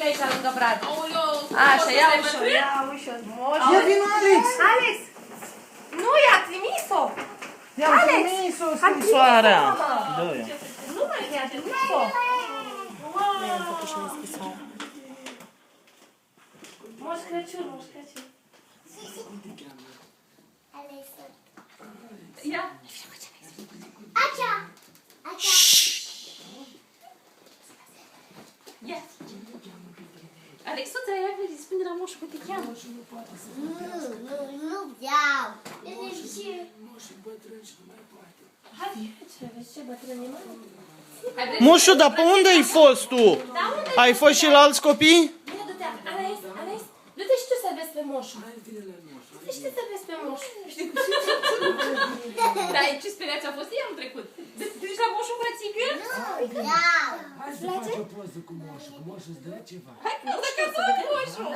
pe aici lângă brad. Așa, ia ușor, ia ușor. Ia vino, Alex! Alex! Nu, i-a trimis-o! I-am trimis-o scrisoarea! Dă-i-o. Nu mai i-a trimis-o! Mi-am făcut și o scrisoare. Moș Crăciun, Moș Crăciun. Ia! Acea! Acea! Ia! Alexuța, ia vezi, spune la moșul că te cheamă. Nu vreau! Ce bătrâni, mă? Mușu, dar pe unde ai fost tu? Ai fost și la alți copii? Bine, du-te, Alex, du-te și tu să vezi pe moșul. Du-te și tu să vezi pe moșul. Dar ce speriați a fost ei anul trecut? Duci la moșul frățică? Nu vreau! Hai să faci o poză cu moșul, că moșul îți dă ceva. Hai, nu, dacă să vezi moșul.